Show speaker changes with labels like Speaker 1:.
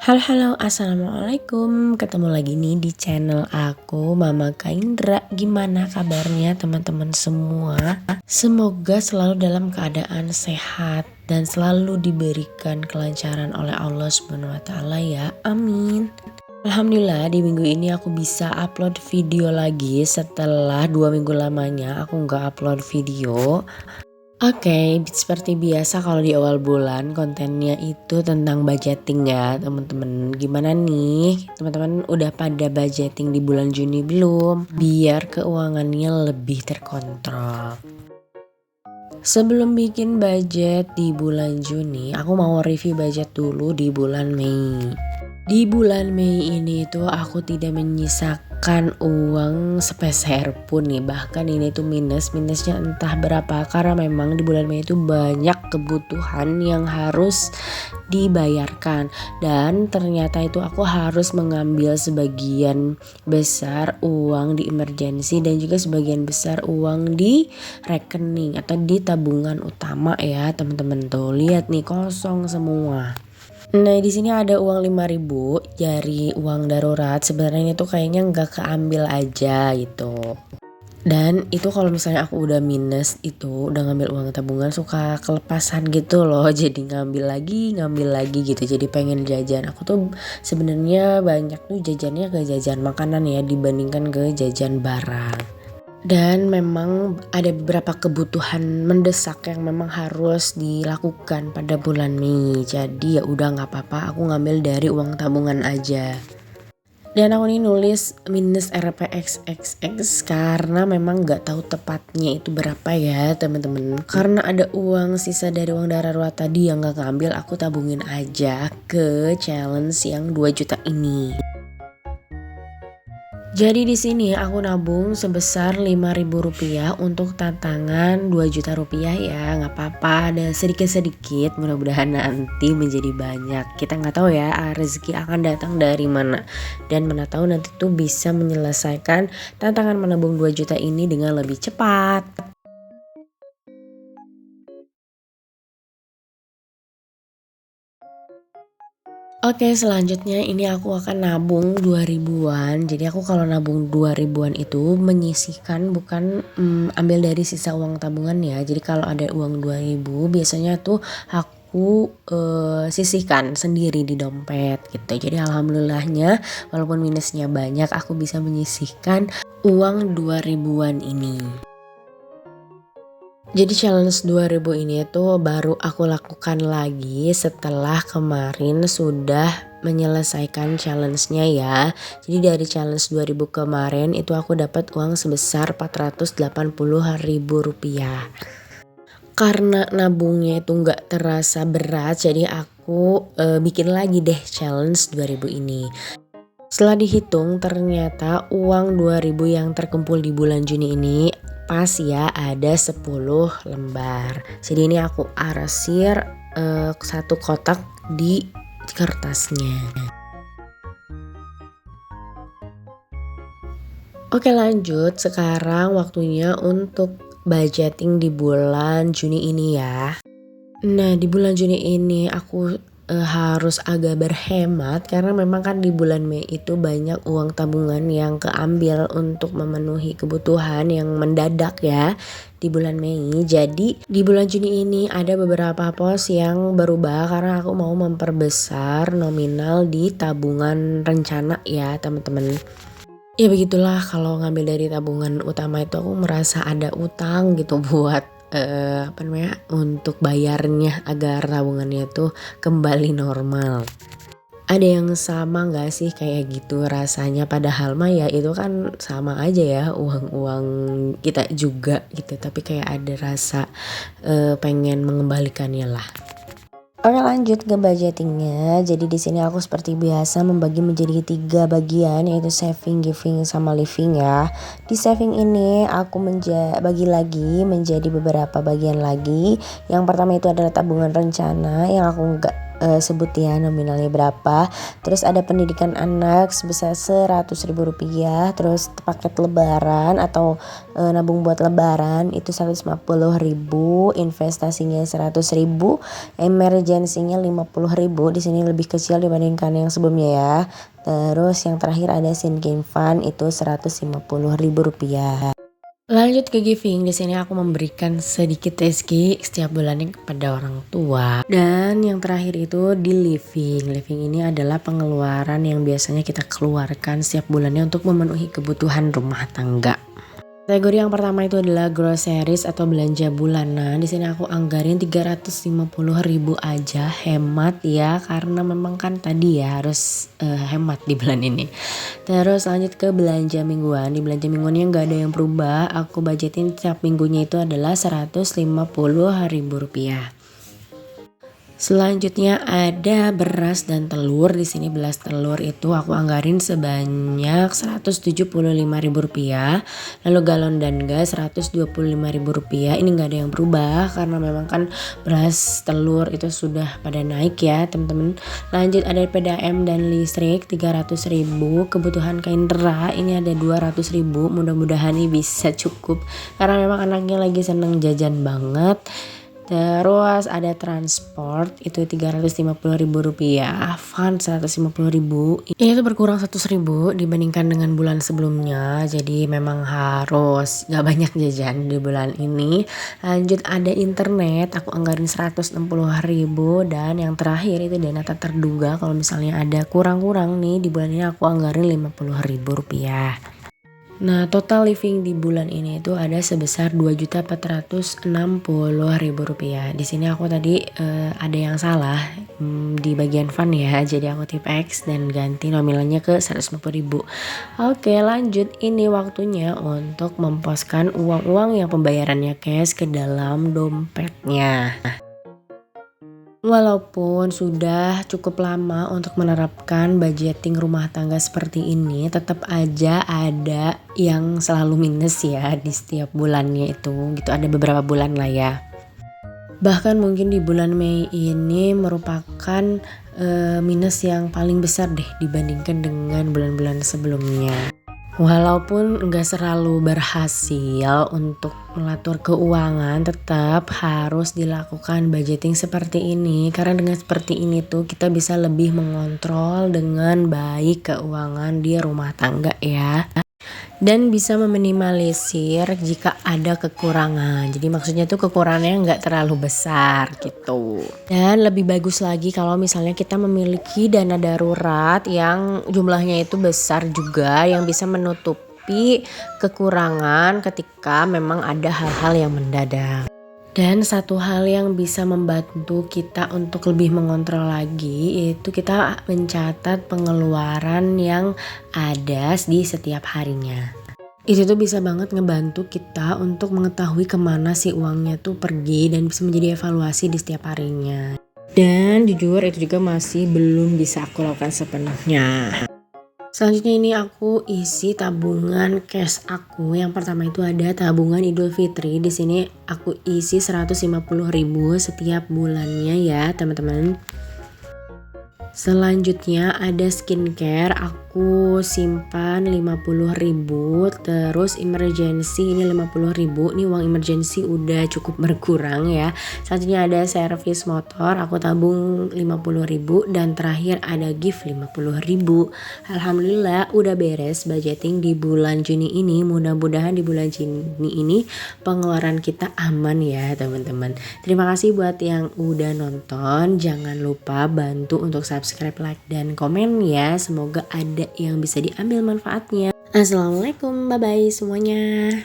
Speaker 1: Halo halo, assalamualaikum. Ketemu lagi nih di channel aku, Mama Kaindra. Gimana kabarnya teman-teman semua? Semoga selalu dalam keadaan sehat dan selalu diberikan kelancaran oleh Allah SWT ya. Amin. Alhamdulillah di minggu ini aku bisa upload video lagi setelah 2 minggu lamanya aku nggak upload video. Oke, seperti biasa kalau di awal bulan kontennya itu tentang budgeting ya teman-teman. Gimana nih? Teman-teman udah pada budgeting di bulan Juni belum? Biar keuangannya lebih terkontrol. Sebelum bikin budget di bulan Juni, aku mau review budget dulu di bulan Mei. Di bulan Mei ini tuh aku tidak menyisakan uang sepeser pun nih. Bahkan ini tuh minusnya entah berapa. Karena memang di bulan Mei itu banyak kebutuhan yang harus dibayarkan. Dan ternyata itu aku harus mengambil sebagian besar uang di emergency dan juga sebagian besar uang di rekening atau di tabungan utama ya teman-teman. Tuh lihat nih kosong semua. Nah di sini ada uang 5.000 dari uang darurat. Sebenarnya itu kayaknya nggak keambil aja gitu. Dan itu kalau misalnya aku udah minus itu udah ngambil uang tabungan suka kelepasan gitu loh. Jadi ngambil lagi gitu. Jadi pengen jajan. Aku tuh sebenarnya banyak tuh jajannya ke jajan makanan ya dibandingkan ke jajan barang. Dan memang ada beberapa kebutuhan mendesak yang memang harus dilakukan pada bulan Mei. Jadi ya udah nggak apa-apa, aku ngambil dari uang tabungan aja. Dan aku nih nulis minus RPXXX karena memang nggak tahu tepatnya itu berapa ya teman-teman. Karena ada uang sisa dari uang darurat tadi yang nggak ngambil, aku tabungin aja ke challenge yang 2 juta ini. Jadi di sini aku nabung sebesar Rp5.000 untuk tantangan 2 juta rupiah ya, nggak apa-apa, ada sedikit-sedikit, mudah-mudahan nanti menjadi banyak. Kita nggak tahu ya rezeki akan datang dari mana dan mana tahu nanti tuh bisa menyelesaikan tantangan menabung 2 juta ini dengan lebih cepat. Oke selanjutnya ini aku akan nabung 2.000-an. Jadi aku kalau nabung 2.000-an itu menyisihkan bukan ambil dari sisa uang tabungan ya. Jadi kalau ada uang 2.000 biasanya tuh aku sisihkan sendiri di dompet gitu. Jadi alhamdulillahnya walaupun minusnya banyak aku bisa menyisihkan uang 2.000-an ini. Jadi challenge 2000 ini tuh baru aku lakukan lagi setelah kemarin sudah menyelesaikan challenge-nya ya. Jadi dari challenge 2000 kemarin itu aku dapat uang sebesar Rp480.000. Karena nabungnya itu nggak terasa berat jadi aku bikin lagi deh challenge 2000 ini. Setelah dihitung ternyata uang 2000 yang terkumpul di bulan Juni ini pas ya ada 10 lembar. Jadi ini aku arsir satu kotak di kertasnya. Oke lanjut, sekarang waktunya untuk budgeting di bulan Juni ini ya. Nah di bulan Juni ini aku harus agak berhemat karena memang kan di bulan Mei itu banyak uang tabungan yang keambil untuk memenuhi kebutuhan yang mendadak ya di bulan Mei. Jadi di bulan Juni ini ada beberapa pos yang berubah karena aku mau memperbesar nominal di tabungan rencana ya teman-teman. Ya begitulah kalau ngambil dari tabungan utama itu aku merasa ada utang gitu buat untuk bayarnya agar tabungannya tuh kembali normal. Ada yang sama gak sih kayak gitu rasanya, padahal mah ya itu kan sama aja ya uang-uang kita juga gitu, tapi kayak ada rasa pengen mengembalikannya lah. Oke lanjut ke budgetingnya. Jadi di sini aku seperti biasa membagi menjadi 3 bagian yaitu saving, giving, sama living ya. Di saving ini aku bagi lagi menjadi beberapa bagian lagi. Yang pertama itu adalah tabungan rencana yang aku nggak sebut ya nominalnya berapa. Terus ada pendidikan anak sebesar Rp100.000, terus paket lebaran atau nabung buat lebaran itu Rp150.000, investasinya Rp100.000, emergensinya Rp50.000. Di sini lebih kecil dibandingkan yang sebelumnya ya. Terus yang terakhir ada sinking fund itu Rp150.000. Lanjut ke giving, di sini aku memberikan sedikit rezeki setiap bulannya kepada orang tua. Dan yang terakhir itu di living. Living ini adalah pengeluaran yang biasanya kita keluarkan setiap bulannya untuk memenuhi kebutuhan rumah tangga. Kategori yang pertama itu adalah groceries atau belanja bulanan. Di sini aku anggarin 350.000 aja, hemat ya, karena memang kan tadi ya harus hemat di bulan ini. Terus lanjut ke belanja mingguan. Di belanja mingguannya nggak ada yang berubah. Aku budgetin setiap minggunya itu adalah Rp150.000. Selanjutnya ada beras dan telur. Di sini beras telur itu aku anggarin sebanyak Rp175.000. Lalu galon dan gas Rp125.000. Ini nggak ada yang berubah karena memang kan beras telur itu sudah pada naik ya teman-teman. Lanjut ada PDAM dan listrik 300.000. Kebutuhan Kaindra ini ada 200.000. Mudah-mudahan ini bisa cukup karena memang anaknya lagi seneng jajan banget. Terus ada transport itu Rp350.000, fund Rp150.000. Ini tuh berkurang Rp100.000 dibandingkan dengan bulan sebelumnya. Jadi memang harus gak banyak jajan di bulan ini. Lanjut ada internet, aku anggarin Rp160.000. Dan yang terakhir itu dana tak terduga, kalau misalnya ada kurang-kurang nih di bulan ini aku anggarin Rp50.000. Nah total living di bulan ini itu ada sebesar Rp2.460.000. Di sini aku tadi ada yang salah di bagian fund ya, jadi aku tip X dan ganti nominalnya ke Rp150.000. Oke lanjut, ini waktunya untuk memposkan uang-uang yang pembayarannya cash ke dalam dompetnya. Walaupun sudah cukup lama untuk menerapkan budgeting rumah tangga seperti ini, tetap aja ada yang selalu minus ya di setiap bulannya itu gitu, ada beberapa bulan lah ya. Bahkan mungkin di bulan Mei ini merupakan minus yang paling besar deh dibandingkan dengan bulan-bulan sebelumnya. Walaupun nggak selalu berhasil untuk mengatur keuangan, tetap harus dilakukan budgeting seperti ini. Karena dengan seperti ini tuh kita bisa lebih mengontrol dengan baik keuangan di rumah tangga ya. Dan bisa meminimalisir jika ada kekurangan. Jadi maksudnya tuh kekurangannya nggak terlalu besar gitu. Dan lebih bagus lagi kalau misalnya kita memiliki dana darurat yang jumlahnya itu besar juga, yang bisa menutupi kekurangan ketika memang ada hal-hal yang mendadak. Dan satu hal yang bisa membantu kita untuk lebih mengontrol lagi itu kita mencatat pengeluaran yang ada di setiap harinya. Itu tuh bisa banget ngebantu kita untuk mengetahui kemana sih uangnya tuh pergi dan bisa menjadi evaluasi di setiap harinya. Dan jujur itu juga masih belum bisa aku lakukan sepenuhnya. Selanjutnya ini aku isi tabungan cash aku. Yang pertama itu ada tabungan Idul Fitri. Di sini aku isi 150.000 setiap bulannya ya teman-teman. Selanjutnya ada skincare, aku simpan 50.000. Terus emergency ini 50.000. Ini uang emergency udah cukup berkurang ya. Selanjutnya ada servis motor, aku tabung 50.000. Dan terakhir ada gift 50.000. Alhamdulillah udah beres budgeting di bulan Juni ini. Mudah-mudahan di bulan Juni ini pengeluaran kita aman ya teman-teman. Terima kasih buat yang udah nonton. Jangan lupa bantu untuk subscribe, like, dan komen ya. Semoga ada yang bisa diambil manfaatnya. Assalamualaikum, bye-bye semuanya.